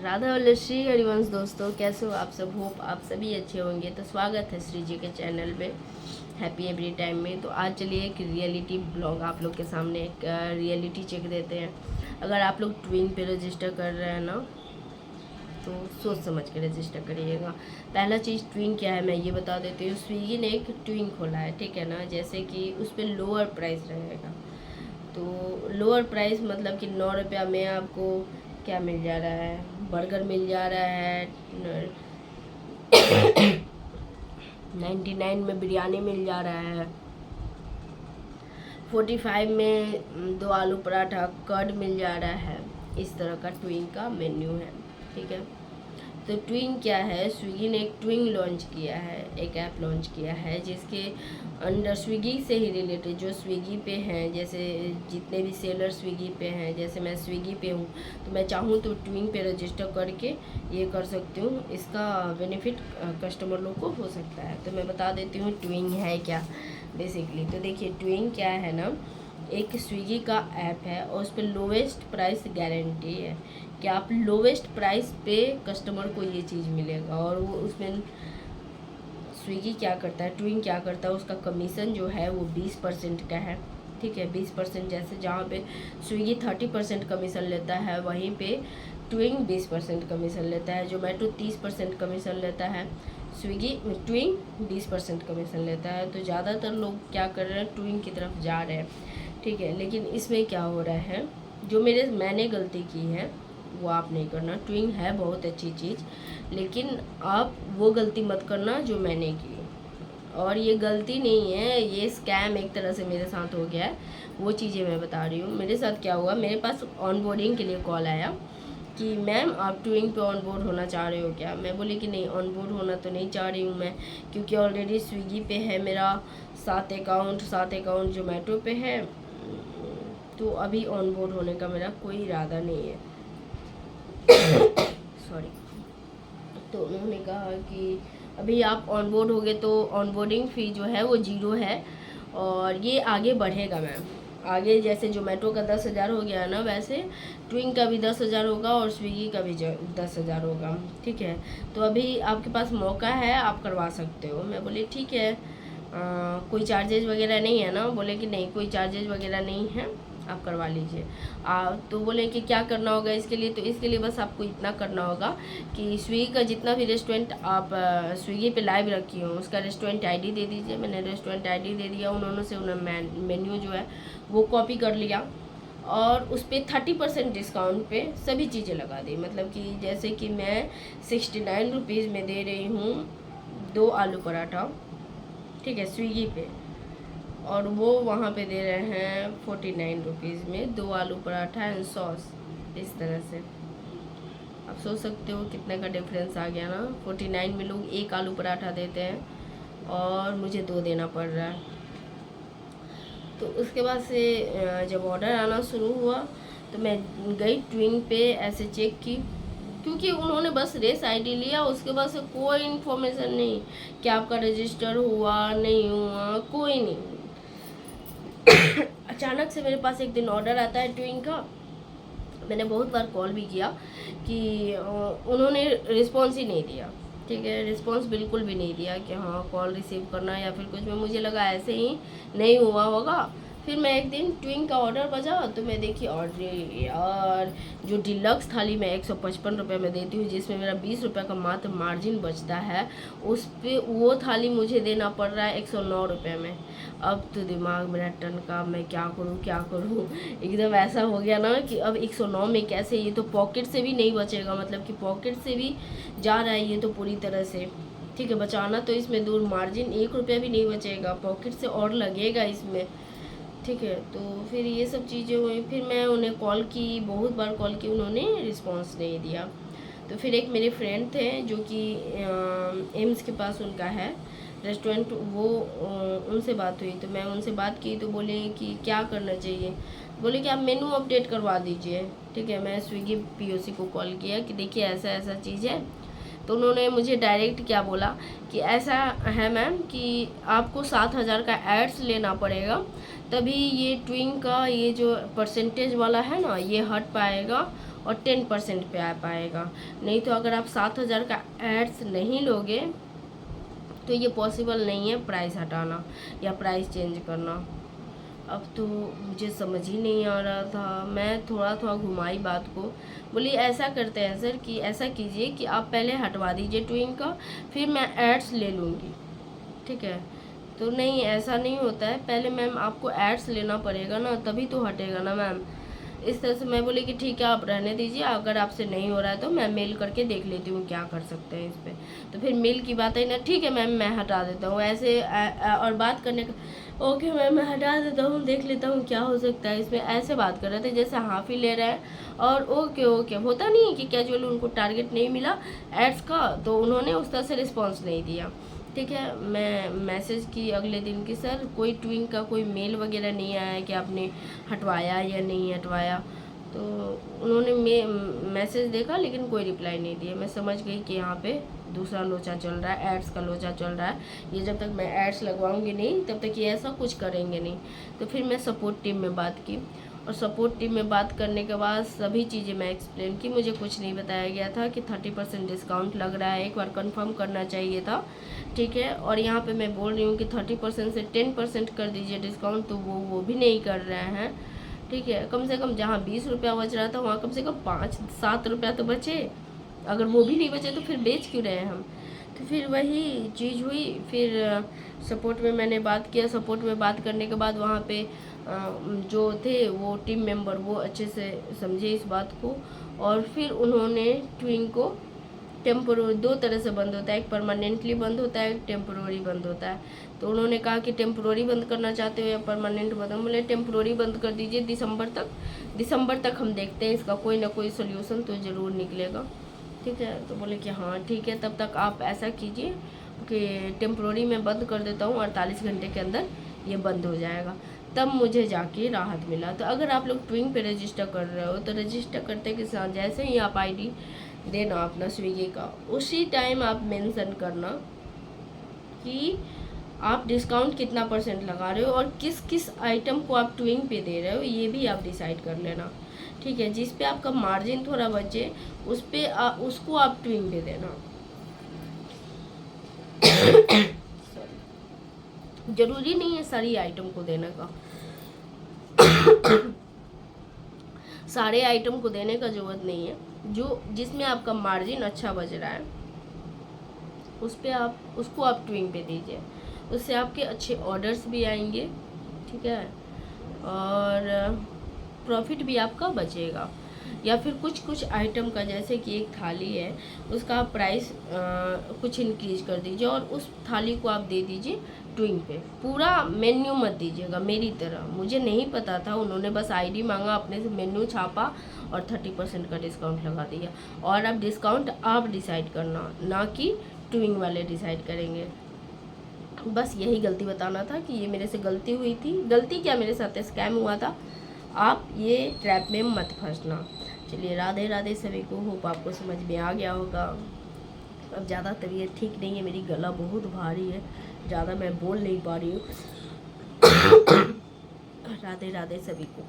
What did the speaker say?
राधा और श्री हरिवंश दोस्तों, कैसे हो आप सब। होप आप सभी अच्छे होंगे। तो स्वागत है श्री जी के चैनल में हैप्पी एवरी टाइम में। तो आज चलिए एक रियलिटी ब्लॉग आप लोग के सामने एक रियलिटी चेक देते हैं। अगर आप लोग ट्विन पे रजिस्टर कर रहे हैं ना, तो सोच समझ के रजिस्टर करिएगा। पहला चीज़ ट्विन क्या है मैं ये बता देती हूँ। स्विगी ने एक ट्विन खोला है, ठीक है ना, जैसे कि उस पर लोअर प्राइस रहेगा। तो लोअर प्राइस मतलब कि 9 रुपया में आपको क्या मिल जा रहा है, बर्गर मिल जा रहा है, 99 में बिरयानी मिल जा रहा है, 45 में 2 आलू पराठा कर्ड मिल जा रहा है। इस तरह का ट्विन का मेन्यू है, ठीक है। तो ट्विन क्या है, स्विगी ने एक ट्विन लॉन्च किया है, एक ऐप लॉन्च किया है जिसके अंडर स्विगी से ही रिलेटेड जो स्विगी पे हैं, जैसे जितने भी सेलर स्विगी पे हैं, जैसे मैं स्विगी पे हूँ तो मैं चाहूँ तो ट्विन पे रजिस्टर करके ये कर सकती हूँ। इसका बेनिफिट कस्टमर लोग को हो सकता है। तो मैं बता देती हूँ ट्विन है क्या बेसिकली। तो देखिए ट्विन क्या है ना, एक स्विगी का ऐप है और उस पर लोवेस्ट प्राइस गारंटी है कि आप लोवेस्ट प्राइस पे कस्टमर को ये चीज़ मिलेगा। और वो उसमें स्विगी क्या करता है, ट्विन क्या करता है, उसका कमीशन जो है वो 20% का है, ठीक है। 20%, जैसे जहाँ पे स्विगी 30% कमीशन लेता है, वहीं पे ट्विन 20% कमीशन लेता है। जोमेटो 30% कमीशन लेता है, स्विगी ट्विन 20% कमीशन लेता है। तो ज़्यादातर लोग क्या कर रहे हैं, ट्विन की तरफ जा रहे हैं, ठीक है। लेकिन इसमें क्या हो रहा है, जो मैंने गलती की है वो आप नहीं करना। ट्विन है बहुत अच्छी चीज़, लेकिन आप वो गलती मत करना जो मैंने की। और ये गलती नहीं है, ये स्कैम एक तरह से मेरे साथ हो गया है। वो चीज़ें मैं बता रही हूँ मेरे साथ क्या हुआ। मेरे पास ऑनबोर्डिंग के लिए कॉल आया कि मैम आप ट्विन पे ऑनबोर्ड होना चाह रहे हो क्या। मैं बोली कि नहीं, ऑनबोर्ड होना तो नहीं चाह रही हूँ मैं, क्योंकि ऑलरेडी स्विगी पे है मेरा 7 अकाउंट जोमेटो पे है। तो अभी ऑनबोर्ड होने का मेरा कोई इरादा नहीं है। सॉरी। तो उन्होंने कहा कि अभी आप ऑनबोर्ड हो गए तो ऑनबोर्डिंग फ़ी जो है वो 0 है और ये आगे बढ़ेगा मैम। आगे जैसे जोमेटो का 10,000 हो गया ना, वैसे ट्विन का भी 10,000 होगा और स्विगी का भी 10,000 होगा, ठीक है। तो अभी आपके पास मौका है, आप करवा सकते हो। मैं बोली ठीक है, कोई चार्जेज वगैरह नहीं है ना। बोले कि नहीं, कोई चार्जेज वगैरह नहीं है, आप करवा लीजिए। तो बोले कि क्या करना होगा इसके लिए। तो इसके लिए बस आपको इतना करना होगा कि स्विगी का जितना भी रेस्टोरेंट आप स्विगी पे लाइव रखी हो उसका रेस्टोरेंट आईडी दे दीजिए। मैंने रेस्टोरेंट आईडी दे दिया, उन्होंने से मेन्यू जो है वो कॉपी कर लिया और उस पर 30% डिस्काउंट पे सभी चीज़ें लगा दी। मतलब कि जैसे कि मैं 69 रुपीज़ में दे रही हूँ 2 आलू पराठा, ठीक है, स्विगी पे, और वो वहाँ पे दे रहे हैं 49 रुपीज़ में 2 आलू पराठा एंड सॉस। इस तरह से आप सोच सकते हो कितने का डिफरेंस आ गया ना। 49 में लोग 1 आलू पराठा देते हैं और मुझे 2 देना पड़ रहा है। तो उसके बाद से जब ऑर्डर आना शुरू हुआ तो मैं गई ट्विन पे, ऐसे चेक की, क्योंकि उन्होंने बस रेस आईडी लिया, उसके बाद से कोई इन्फॉर्मेशन नहीं कि आपका रजिस्टर हुआ नहीं हुआ, कोई नहीं। अचानक से मेरे पास एक दिन ऑर्डर आता है ट्विन का। मैंने बहुत बार कॉल भी किया कि उन्होंने रिस्पॉन्स ही नहीं दिया, ठीक है, रिस्पॉन्स बिल्कुल भी नहीं दिया कि हाँ कॉल रिसीव करना या फिर कुछ में। मुझे लगा ऐसे ही नहीं हुआ होगा। फिर मैं एक दिन ट्विन का ऑर्डर बजा तो मैं देखी ऑर्डर, यार जो डिलक्स थाली मैं 155 रुपये में देती हूँ, जिसमें मेरा 20 रुपये का मात्र मार्जिन बचता है, उस पर वो थाली मुझे देना पड़ रहा है 109 रुपये में। अब तो दिमाग मेरा टन का, मैं क्या करूँ। एकदम ऐसा हो गया ना कि अब 109 में कैसे, ये तो पॉकेट से भी नहीं बचेगा, मतलब कि पॉकेट से भी जा रहा है ये तो पूरी तरह से, ठीक है। बचाना तो इसमें दूर, मार्जिन 1 रुपया भी नहीं बचेगा, पॉकेट से और लगेगा इसमें, ठीक है। तो फिर ये सब चीज़ें हुई। फिर मैं उन्हें कॉल की, बहुत बार कॉल की, उन्होंने रिस्पांस नहीं दिया। तो फिर एक मेरे फ्रेंड थे जो कि एम्स के पास उनका है रेस्टोरेंट, वो उनसे बात हुई। तो मैं उनसे बात की तो बोले कि क्या करना चाहिए। बोले कि आप मेनू अपडेट करवा दीजिए, ठीक है। मैं स्विगी पीओसी को कॉल किया कि देखिए ऐसा ऐसा चीज़ है। तो उन्होंने मुझे डायरेक्ट क्या बोला कि ऐसा है मैम कि आपको 7,000 का एड्स लेना पड़ेगा, तभी ये ट्विन का ये जो परसेंटेज वाला है ना ये हट पाएगा और 10% पे आ पाएगा। नहीं तो अगर आप 7,000 का एड्स नहीं लोगे तो ये पॉसिबल नहीं है प्राइस हटाना या प्राइस चेंज करना। अब तो मुझे समझ ही नहीं आ रहा था, मैं थोड़ा थोड़ा घुमाई बात को, बोली ऐसा करते हैं सर कि ऐसा कीजिए कि आप पहले हटवा दीजिए ट्विंग का, फिर मैं एड्स ले लूँगी, ठीक है। तो नहीं, ऐसा नहीं होता है, पहले मैम आपको एड्स लेना पड़ेगा ना, तभी तो हटेगा ना मैम। इस तरह से मैं बोली कि ठीक है आप रहने दीजिए, अगर आपसे नहीं हो रहा है तो मैं मेल करके देख लेती हूँ क्या कर सकते हैं इस पर। तो फिर मेल की बात है ना, ठीक है मैम मैं हटा देता हूँ ऐसे और बात करने का, ओके मैम मैं हटा देता हूँ, देख लेता हूँ क्या हो सकता है इसमें, ऐसे बात कर रहे थे जैसे हाफ ही ले रहे हैं। और ओके ओके होता नहीं है कि कैजुअली उनको टारगेट नहीं मिला एड्स का तो उन्होंने उस तरह से रिस्पॉन्स नहीं दिया, ठीक है। मैं मैसेज की अगले दिन कि सर कोई ट्विंग का कोई मेल वगैरह नहीं आया है कि आपने हटवाया या नहीं हटवाया। तो उन्होंने मैसेज देखा लेकिन कोई रिप्लाई नहीं दिया। मैं समझ गई कि यहाँ पे दूसरा लोचा चल रहा है, एड्स का लोचा चल रहा है। ये जब तक मैं एड्स लगवाऊंगी नहीं तब तक ये ऐसा कुछ करेंगे नहीं। तो फिर मैं सपोर्ट टीम में बात की और सपोर्ट टीम में बात करने के बाद सभी चीज़ें मैं एक्सप्लेन की। मुझे कुछ नहीं बताया गया था कि 30% डिस्काउंट लग रहा है, एक बार कंफर्म करना चाहिए था, ठीक है। और यहाँ पे मैं बोल रही हूँ कि 30% से 10% कर दीजिए डिस्काउंट, तो वो भी नहीं कर रहे हैं, ठीक है। कम से कम जहाँ 20 रुपया बच रहा था वहाँ कम से कम 5-7 रुपया तो बचे। अगर वो भी नहीं बचे तो फिर बेच क्यों रहे हैं हम। तो फिर वही चीज़ हुई। फिर सपोर्ट में मैंने बात किया। सपोर्ट में बात करने के बाद वहाँ पे जो थे वो टीम मेंबर वो अच्छे से समझे इस बात को, और फिर उन्होंने ट्विंग को टेम्पोररी, दो तरह से बंद होता है, एक परमानेंटली बंद होता है, एक टेम्पोररी बंद होता है। तो उन्होंने कहा कि टेम्पोररी बंद करना चाहते हो या परमानेंट बंद। बोले टेम्पोररी बंद कर दीजिए दिसंबर तक हम देखते हैं, इसका कोई ना कोई सोल्यूशन तो ज़रूर निकलेगा, ठीक है। तो बोले कि हाँ ठीक है, तब तक आप ऐसा कीजिए कि टेम्पोररी में बंद कर देता हूँ, 48 घंटे के अंदर ये बंद हो जाएगा। तब मुझे जाके राहत मिला। तो अगर आप लोग ट्विंग पे रजिस्टर कर रहे हो तो रजिस्टर करते के साथ जैसे ही आप आईडी देना अपना स्विगी का, उसी टाइम आप मेंशन करना कि आप डिस्काउंट कितना % लगा रहे हो और किस किस आइटम को आप ट्विंग पे दे रहे हो, ये भी आप डिसाइड कर लेना, ठीक है। जिस पे आपका मार्जिन थोड़ा बचे उस पे उसको आप ट्विंग पे देना। जरूरी नहीं है सारी आइटम को देने का। सारे आइटम को देने का जरूरत नहीं है। जो जिसमें आपका मार्जिन अच्छा बच रहा है उस पे आप उसको आप ट्विंग पे दीजिए, उससे आपके अच्छे ऑर्डर्स भी आएंगे, ठीक है, और प्रॉफिट भी आपका बचेगा। या फिर कुछ आइटम का जैसे कि एक थाली है उसका आप प्राइस कुछ इंक्रीज कर दीजिए और उस थाली को आप दे दीजिए ट्विंग पे। पूरा मेन्यू मत दीजिएगा मेरी तरह, मुझे नहीं पता था, उन्होंने बस आईडी मांगा, अपने से मेन्यू छापा और 30% का डिस्काउंट लगा दिया। और अब डिस्काउंट आप डिसाइड करना, ना कि ट्विंग वाले डिसाइड करेंगे। बस यही गलती बताना था कि ये मेरे से गलती हुई थी। गलती क्या, मेरे साथ स्कैम हुआ था। आप ये ट्रैप में मत फंसना। चलिए राधे राधे सभी को, होप आपको समझ में आ गया होगा। अब ज़्यादा तबीयत ठीक नहीं है मेरी, गला बहुत भारी है, ज़्यादा मैं बोल नहीं पा रही हूँ। राधे राधे सभी को।